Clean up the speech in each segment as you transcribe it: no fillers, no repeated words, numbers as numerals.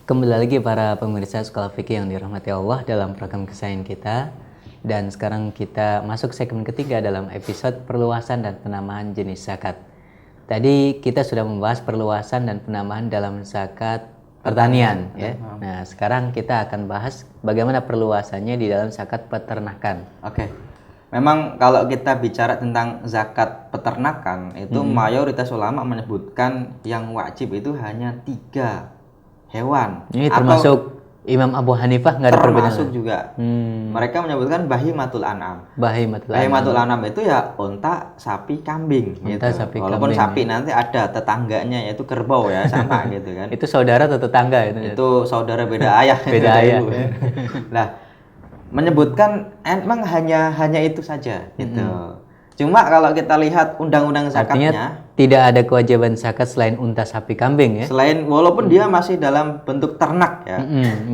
Kembali lagi para pemirsa Sekolah Fikih yang dirahmati Allah dalam program kesayangan kita. Dan sekarang kita masuk segmen ketiga dalam episode perluasan dan penambahan jenis zakat. Tadi kita sudah membahas perluasan dan penambahan dalam zakat pertanian ya. Nah, sekarang kita akan bahas bagaimana perluasannya di dalam zakat peternakan. Oke. Memang kalau kita bicara tentang zakat peternakan itu mayoritas ulama menyebutkan yang wajib itu hanya 3 hewan. Ini termasuk Imam Abu Hanifah nggak ada perbedaan? Termasuk juga. Mereka menyebutkan bahimatul an'am. Bahimatul an'am itu ya unta, sapi, kambing Unta, gitu. sapi, Walaupun kambing, sapi nanti ada tetangganya yaitu kerbau ya sama gitu kan. Itu saudara atau tetangga itu? Itu saudara beda ayah. Beda ayah. Ibu. Nah, menyebutkan emang hanya itu saja gitu. Cuma kalau kita lihat undang-undang zakatnya, artinya tidak ada kewajiban zakat selain unta, sapi, kambing ya. Selain walaupun dia masih dalam bentuk ternak ya.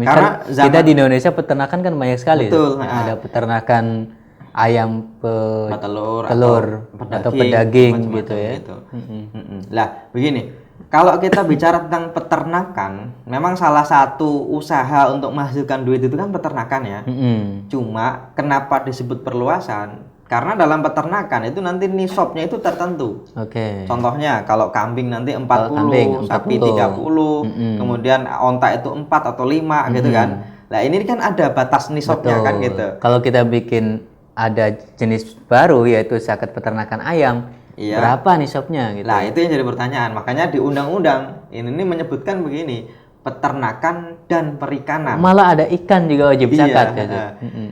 Karena kita di Indonesia peternakan kan banyak sekali. Betul. Ada peternakan ayam, telur atau pedaging gitu ya. Gitu. Lah, begini. Kalau kita bicara tentang peternakan, memang salah satu usaha untuk menghasilkan duit itu kan peternakan ya. Cuma kenapa disebut perluasan? Karena dalam peternakan itu nanti nisabnya itu tertentu. Oke. Contohnya kalau kambing nanti 40, sapi 30, kemudian onta itu 4 atau 5 gitu kan. Nah, ini kan ada batas nisabnya kan gitu. Kalau kita bikin ada jenis baru yaitu zakat peternakan ayam, berapa nisabnya gitu. Nah, itu yang jadi pertanyaan. Makanya di undang-undang ini menyebutkan begini, peternakan dan perikanan. Malah ada ikan juga wajib zakat gitu.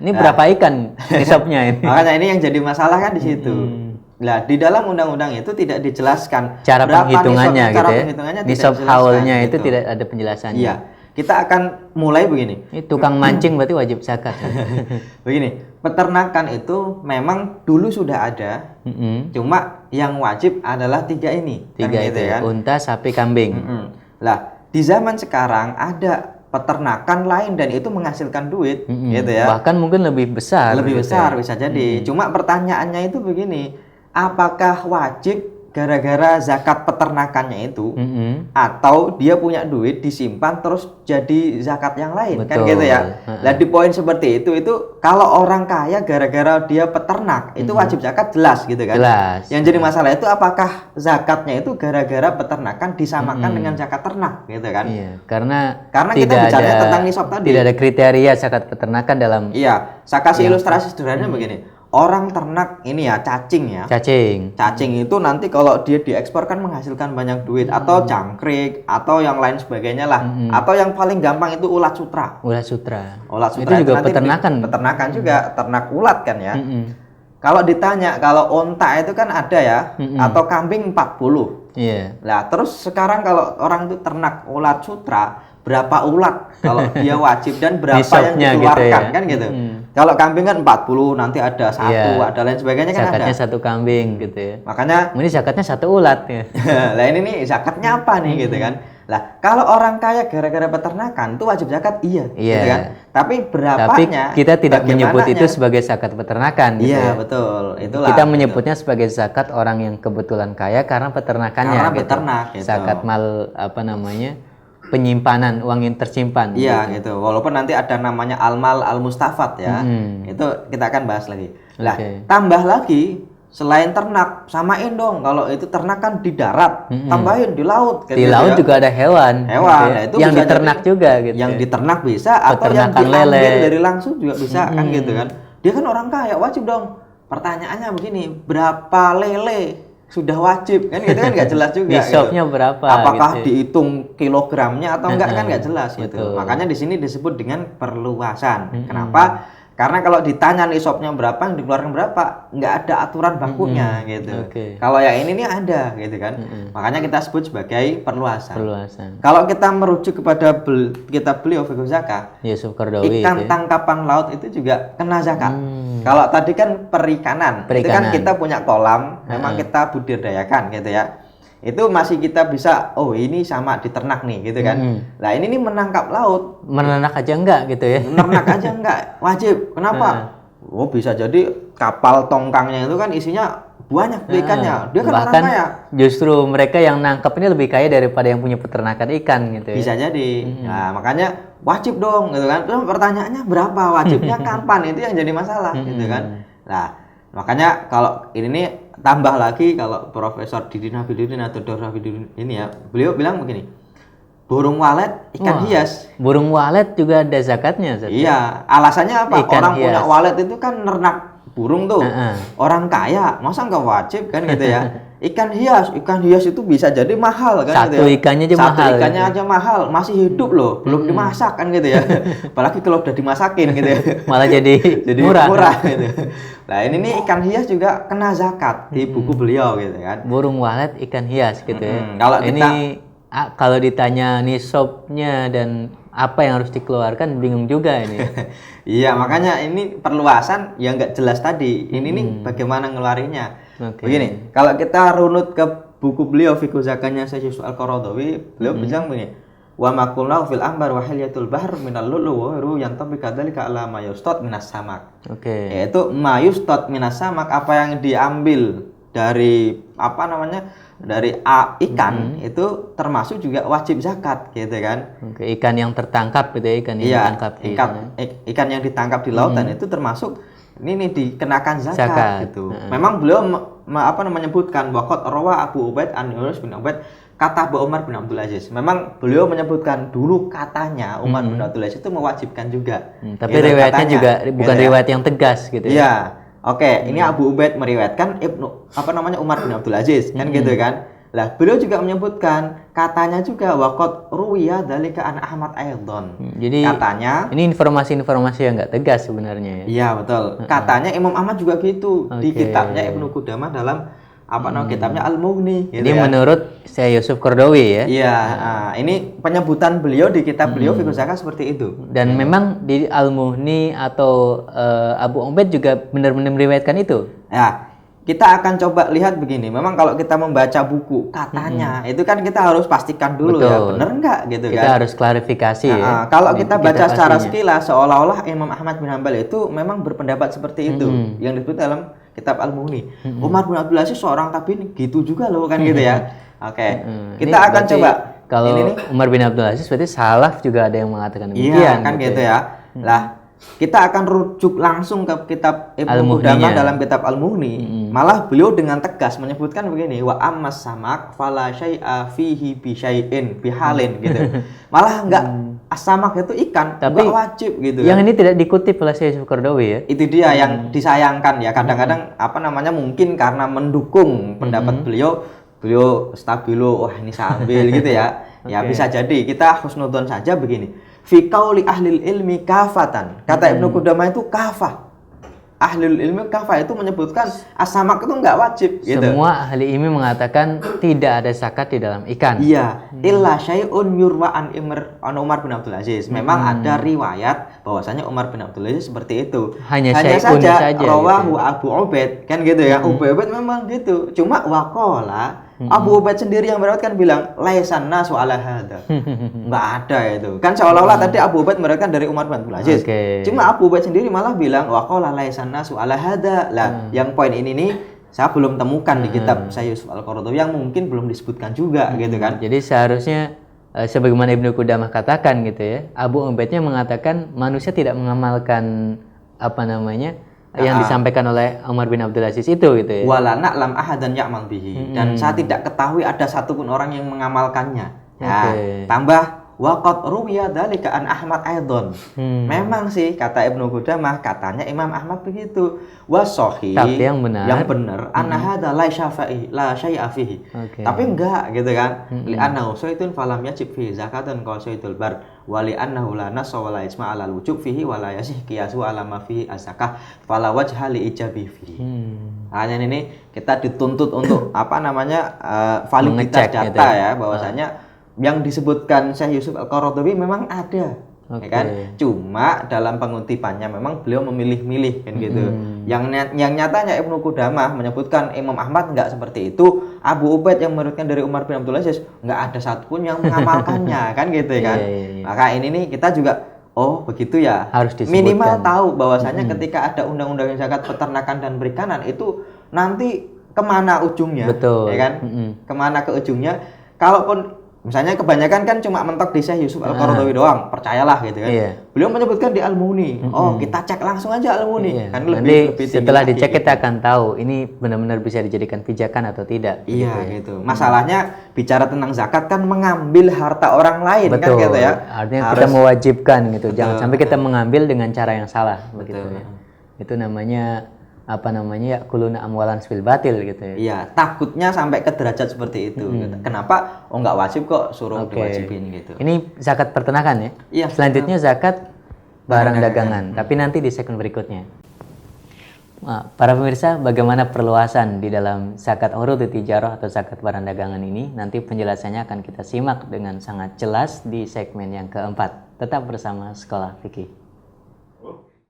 Ini berapa ikan nisabnya ini? Makanya ini yang jadi masalah kan di situ. Nah, di dalam undang-undang itu tidak dijelaskan cara penghitungannya nisab, gitu ya. Penghitungannya nisab haulnya gitu. Itu tidak ada penjelasannya. Iya. Kita akan mulai begini. Ini tukang mancing berarti wajib zakat. Begini, peternakan itu memang dulu sudah ada. Cuma yang wajib adalah 3 ini. 3 kan itu gitu, kan? Unta, sapi, kambing. Lah, di zaman sekarang ada peternakan lain dan itu menghasilkan duit, gitu ya. Bahkan mungkin lebih besar. Lebih besar bisa jadi. Cuma pertanyaannya itu begini, apakah wajib gara-gara zakat peternakannya itu, atau dia punya duit disimpan terus jadi zakat yang lain? Kan gitu ya. Nah, di poin seperti itu kalau orang kaya gara-gara dia peternak itu wajib zakat jelas gitu kan. Jelas. Yang jadi masalah itu apakah zakatnya itu gara-gara peternakan disamakan dengan zakat ternak gitu kan. Iya, karena kita bicara tentang nisab tadi. Tidak ada kriteria zakat peternakan dalam. Iya, saya kasih ilustrasi sederhananya begini. Orang ternak ini ya cacing ya. Cacing itu nanti kalau dia diekspor kan menghasilkan banyak duit, atau jangkrik atau yang lain sebagainya lah. Atau yang paling gampang itu ulat sutra. Ulat sutra Itu juga peternakan. Peternakan juga, ternak ulat kan ya. Kalau ditanya, kalau onta itu kan ada ya, atau kambing 40. Iya. Nah, terus sekarang kalau orang itu ternak ulat sutra, berapa ulat kalau dia wajib dan berapa nisabnya yang dikeluarkan gitu ya? Kan gitu. Kalau kambing kan 40, nanti ada 1, ada lain sebagainya kan zakatnya ada. 1 kambing gitu ya. Makanya ini zakatnya 1 ulat ya. Lah ini nih zakatnya apa nih gitu kan. Lah kalau orang kaya gara-gara peternakan itu wajib zakat gitu kan. Tapi berapanya? Tapi kita tidak menyebut itu sebagai zakat peternakan gitu. Iya, betul. Itulah. Kita menyebutnya sebagai zakat orang yang kebetulan kaya karena peternakannya. Karena gitu. peternak gitu. Zakat mal penyimpanan, uang yang tersimpan. Iya gitu. Walaupun nanti ada namanya al-mal al-mustafad ya. Itu kita akan bahas lagi. Lah, tambah lagi selain ternak, samain dong kalau itu ternak kan di darat, tambahin di laut. Di laut juga ada hewan. Gitu ya. Nah, itu yang diternak juga gitu. Yang diternak bisa, atau yang diambil dari langsung juga bisa kan gitu kan. Dia kan orang kaya, wajib dong. Pertanyaannya begini, berapa lele sudah wajib kan gitu kan nggak jelas juga. Nisabnya berapa? Apakah gitu. dihitung kilogramnya atau enggak kan nggak jelas gitu. Makanya di sini disebut dengan perluasan. Kenapa? Karena kalau ditanya nisabnya berapa, yang dikeluarkan berapa, nggak ada aturan bakunya gitu. Kalau yang ini nih ada gitu kan. Makanya kita sebut sebagai perluasan. Kalau kita merujuk kepada kitab beliau Fiqh Zakah, Yusuf Qaradawi, ikan tangkapan laut itu juga kena zakat. Kalau tadi kan perikanan, itu kan kita punya kolam, memang kita budidayakan gitu ya. Itu masih kita bisa, oh ini sama diternak nih gitu kan. Nah ini nih menangkap laut. Menernak aja enggak gitu ya. Menernak aja enggak, wajib. Kenapa? Oh bisa jadi kapal tongkangnya itu kan isinya banyak tuh ikannya. Dia kan orang bahkan kaya. justru mereka yang nangkep ini lebih kaya daripada yang punya peternakan ikan gitu ya. Bisa jadi. Nah, makanya wajib dong gitu kan. Terus pertanyaannya berapa wajibnya kapan? Itu yang jadi masalah gitu kan. Nah, makanya kalau ini nih tambah lagi kalau Profesor Didin Hafidudin atau Dr. Hafidudin ini ya, beliau bilang begini. Burung walet ikan hias. Burung walet juga ada zakatnya, Ustaz. Iya, alasannya apa? Ikan Orang hias. punya walet itu kan nernak burung tuh. Orang kaya, masa nggak wajib kan gitu ya? Ikan hias itu bisa jadi mahal kan Satu gitu ya. ikannya aja Satu mahal ikannya gitu. aja mahal, masih hidup loh, belum dimasak kan gitu ya. Apalagi kalau udah dimasakin gitu ya. Malah jadi murah gitu. Nah, ini nih ikan hias juga kena zakat di buku beliau gitu kan. Burung walet ikan hias gitu ya. Kalau ini kalau ditanya nisabnya dan apa yang harus dikeluarkan bingung juga ini. Iya, makanya ini perluasan yang nggak jelas tadi. Ini nih bagaimana ngeluarinnya. Begini, kalau kita runut ke buku beliau Fiqh Zakatnya Syekh Yusuf Al-Qaradawi, beliau bilang begini, wa maqulna fil ambar wa hilyatul bahr minal lulu wa yantabi kadzalika ala ma yustad minas samak. Yaitu ma yustad minas samak, apa yang diambil dari dari ikan itu termasuk juga wajib zakat gitu kan. Ikan yang tertangkap gitu ya, ikan yang ditangkap ikan yang ditangkap di lautan itu termasuk ini dikenakan zakat gitu. Memang beliau menyebutkan waqat rawa Abu Ubaid an Yunus bin Ubaid kata Abu Umar bin Abdul Aziz. Memang beliau menyebutkan dulu katanya Umar bin Abdul Aziz itu mewajibkan juga. Tapi riwayatnya juga bukan riwayat yang tegas gitu ya. Iya. Oke, ini Abu Ubaid meriwayatkan Umar bin Abdul Aziz kan gitu kan. Lah, beliau juga menyebutkan katanya juga waqat ruwiya dzalika an Ahmad Aidon. Jadi katanya ini informasi-informasi yang nggak tegas sebenarnya ya. Iya, betul. Katanya Imam Ahmad juga gitu di kitabnya Ibnu Qudamah dalam kitabnya Al-Mughni gitu. Ini menurut Syekh Yusuf Qaradawi ya. Iya, ini penyebutan beliau di kitab beliau Fiqh Zakat seperti itu. Dan memang di Al-Mughni atau Abu Ubaid juga benar-benar meriwayatkan itu. Ya, kita akan coba lihat begini. Memang kalau kita membaca buku katanya itu kan kita harus pastikan dulu ya benar enggak gitu kan. Kita harus klarifikasi ya. Kalau kita baca secara sekilas seolah-olah Imam Ahmad bin Hanbal itu memang berpendapat seperti itu yang disebut dalam kitab Al-Mughni. Umar bin Abdul Aziz seorang tabi'in gitu juga loh kan gitu ya. Oke. Kita akan coba kalau Umar bin Abdul Aziz berarti salaf juga ada yang mengatakan demikian. Iya kan gitu ya. Lah, kita akan rujuk langsung ke kitab Ibnu Qudamah dalam kitab Al-Mughni. Malah beliau dengan tegas menyebutkan begini, wa ammas samak fala syai'a fihi bi syai'in bihalin gitu. Malah enggak samak itu ikan, enggak wajib gitu. Yang ini tidak dikutip oleh Syekh Yusuf Qaradawi ya. Itu dia yang disayangkan ya. Kadang-kadang mungkin karena mendukung pendapat beliau stabilo, wah ini saya ambil gitu ya. Ya bisa jadi kita husnudzon saja begini. Fi qauli ahlil ilmi kafatan. Kata Ibnu Qudamah itu kafah. Ahlul ilmi kafah itu menyebutkan as-samak itu enggak wajib gitu. Semua ahli ilmi mengatakan tidak ada zakat di dalam ikan. Iya, illa syai'un yurwa an Umar bin Abdul Aziz. Memang ada riwayat bahwasanya Umar bin Abdul Aziz seperti itu. Hanya saja rawahu Abu Ubaid kan gitu ya. Abu Ubaid memang gitu. Cuma waqala Abu Ubaid sendiri yang meriwayatkan bilang laisan nasu ala hada. Enggak ada itu. Kan seolah-olah tadi Abu Ubaid meriwayatkan dari Umar bin Abdul Aziz. Cuma Abu Ubaid sendiri malah bilang waqala laisan nasu ala hada. Lah, yang poin ini nih saya belum temukan di kitab Syekh Yusuf Al-Qaradawi yang mungkin belum disebutkan juga gitu kan. Jadi seharusnya sebagaimana Ibnu Qudamah katakan gitu ya. Abu Ubaidnya mengatakan manusia tidak mengamalkan yang disampaikan oleh Umar bin Abdul Aziz itu gitu ya. Wala na'lam ahadan ya'mal bihi. Dan saya tidak ketahui ada satupun orang yang mengamalkannya. Ya, tambah waqat ruwiya dzalika an Ahmad Aidon. Memang sih kata Ibnu Qudamah katanya Imam Ahmad begitu. Wa sahih. Tapi yang benar anna hadza la syai'a fihi. Tapi enggak gitu kan. Li annahu sayyidun falam yajib fihi zakatan ka sayyidul bar. Wali annahu la nassa wa la ijma' 'ala al-wujub fihi wa la yasih qiyasu 'ala ma fihi az-zakah fala wajha li ijabi fihi. Hanya ini kita dituntut untuk validitas data gitu ya bahwasanya yang disebutkan Syekh Yusuf Al-Qaradawi memang ada. Ya kan? Cuma dalam pengutipannya memang beliau memilih-milih kan gitu. Yang nyatanya Ibnu Qudamah menyebutkan Imam Ahmad enggak seperti itu. Abu Ubaid yang meriwayatkan dari Umar bin Abdul Aziz enggak ada satupun yang mengamalkannya kan gitu kan. Maka ini nih kita juga begitu ya. Harus disebutkan. Minimal tahu bahwasanya ketika ada undang-undang zakat peternakan dan perikanan itu nanti kemana ujungnya, Betul. ya kan? Kemana ke ujungnya? Kalaupun misalnya kebanyakan kan cuma mentok di Syekh Yusuf Al-Qaradawi doang, percayalah gitu kan. Beliau menyebutkan di Al-Mughni. Oh, kita cek langsung aja Al-Mughni. Kan lebih setelah dicek kita akan tahu ini benar-benar bisa dijadikan pijakan atau tidak. Iya gitu. Masalahnya bicara tentang zakat kan mengambil harta orang lain. Kan gitu ya. Artinya kita mewajibkan gitu. Jangan sampai kita mengambil dengan cara yang salah begitu ya. Itu namanya kuluna amwalan bil batil gitu ya. Iya, takutnya sampai ke derajat seperti itu. Kenapa? Oh, nggak wajib kok, suruh diwajibin gitu. Ini zakat peternakan ya? Iya. Selanjutnya zakat barang dagangan, tapi nanti di segmen berikutnya. Nah, para pemirsa, bagaimana perluasan di dalam zakat urudut tijarah atau zakat barang dagangan ini? Nanti penjelasannya akan kita simak dengan sangat jelas di segmen yang keempat. Tetap bersama Sekolah Fikih.